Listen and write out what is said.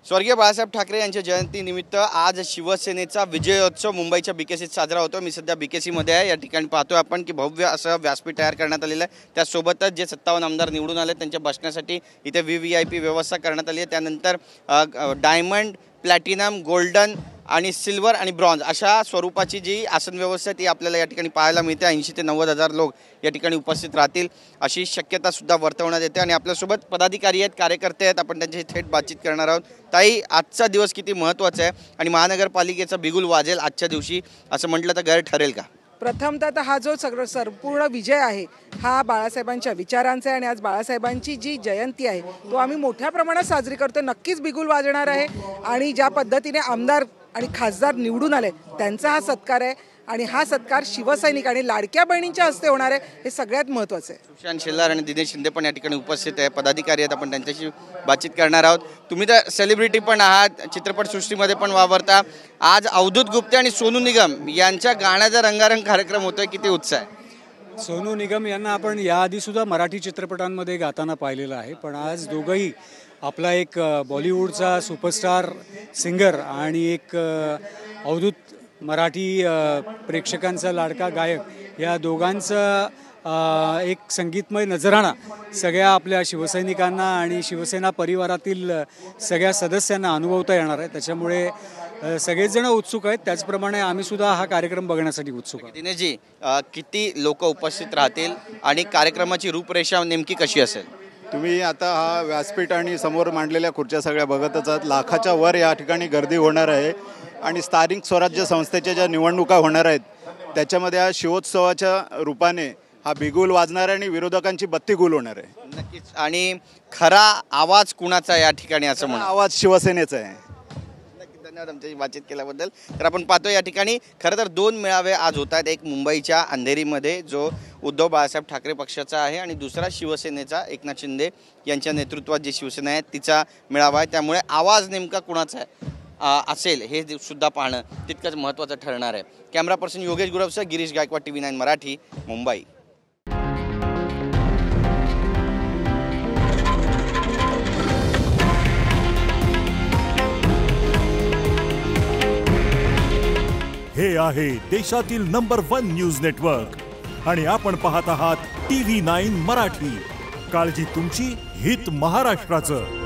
स्वर्गीय बाळासाहेब ठाकरे यांच्या जयंतीनिमित्त आज शिवसेनेचा विजयोत्सव मुंबईच्या बीकेसीत साजरा होतो। मी सध्या बीकेसीमध्ये आहे। या ठिकाणी पाहतोय आपण की भव्य असं व्यासपीठ तयार करण्यात आलेलं आहे। त्यासोबतच जे 57 आमदार निवडून आले त्यांच्या बसण्यासाठी इथे व्हीव्हीआयपी व्यवस्था करण्यात आली आहे। त्यानंतर डायमंड, प्लॅटिनम, गोल्डन आणि सिल्वर आणि ब्रॉन्झ अशा स्वरूपाची जी आसन व्यवस्था ती आपल्याला या ठिकाणी पाहायला मिळते। 80 ते 90 हजार लोक या ठिकाणी उपस्थित राहतील अशी शक्यता सुद्धा वर्तवण्यात येते। आणि आपल्यासोबत पदाधिकारी आहेत, कार्यकर्ते आहेत, आपण त्यांच्याशी थेट बातचीत करणार आहोत। ताई, आजचा दिवस किती महत्त्वाचा आहे आणि महानगरपालिकेचा बिगुल वाजेल आजच्या दिवशी असं म्हटलं तर गैर ठरेल का? प्रथमतः हा जो संपूर्ण विजय आहे हा बाळासाहेबांच्या विचारांचा आहे आणि आज बाळासाहेबांची जी जयंती आहे तो आम्ही मोठ्या प्रमाणात साजरी करतो। नक्कीच बिगुल वाजणार आहे आणि ज्या पद्धतीने आमदार आणि खासदार निवडून आले त्यांचा हा सत्कार आहे आणि हा सत्कार शिवसैनिक आणि लाडक्या बहिणींच्या हस्ते होणार आहे, हे सगळ्यात महत्त्वाचं आहे। सुशांत शेलार आणि दिनेश शिंदे पण या ठिकाणी उपस्थित आहे, पदाधिकारी आहेत, आपण त्यांच्याशी बातचीत करणार आहोत। तुम्ही तर सेलिब्रिटी पण आहात, चित्रपटसृष्टीमध्ये पण वावरता। आज अवधूत गुप्ते आणि सोनू निगम यांच्या गाण्याचा रंगारंग कार्यक्रम होतोय, किती उत्साह आहे? सोनू निगम यांना आपण याआधी सुद्धा मराठी चित्रपटांमध्ये गाताना पाहिलेलं आहे, पण आज दोघंही आपला एक बॉलिवूडचा सुपरस्टार सिंगर आणि एक अवधूत मराठी प्रेक्षकांचा लाडका गायक या दोघांचं एक संगीतमय नजराणा सगळ्या आपल्या शिवसैनिकांना आणि शिवसेना परिवारातील सगळ्या सदस्यांना अनुभवता येणार आहे। त्याच्यामुळे सगळेच जण उत्सुक आहेत, त्याचप्रमाणे आम्ही सुद्धा हा कार्यक्रम बघण्यासाठी उत्सुक आहोत। दिनेशजी, किती लोक उपस्थित राहतील आणि कार्यक्रमाची रूपरेषा नेमकी कशी असेल? तुम्ही आता हा व्यासपीठ आणि समोर मांडलेल्या खुर्च्या सगळ्या बघतच आहात। लाखाच्या वर या ठिकाणी गर्दी होणार आहे आणि स्थानिक स्वराज्य संस्थेच्या ज्या निवडणुका होणार आहेत त्याच्यामध्ये हा शिवोत्सवाच्या रूपाने हा बिगुल वाजणार आहे आणि विरोधकांची बत्ती गुल होणार आहे। नक्कीच। आणि खरा आवाज कुणाचा या ठिकाणी असं म्हणा? आवाज शिवसेनेचा आहे। धन्यवाद आमच्याशी बातचीत केल्याबद्दल। तर आपण पाहतो या ठिकाणी खरं तर 2 मेळावे आज होत आहेत। एक मुंबईच्या अंधेरीमध्ये जो उद्धव बाळासाहेब ठाकरे पक्षाचा आहे आणि दुसरा शिवसेनेचा एकनाथ शिंदे यांच्या नेतृत्वात जी शिवसेना आहे तिचा मेळावा आहे। त्यामुळे आवाज नेमका कुणाचा आहे असेल हे सुद्धा पाहणं तितकंच महत्त्वाचं ठरणार आहे। कॅमेरा पर्सन योगेश गुरवसह गिरीश गायकवाड, TV9 मराठी, मुंबई। हे आहे देशातील नंबर 1 न्यूज नेटवर्क आणि आपण पाहत आहात TV9 मराठी। काळजी तुमची, हित महाराष्ट्राचं।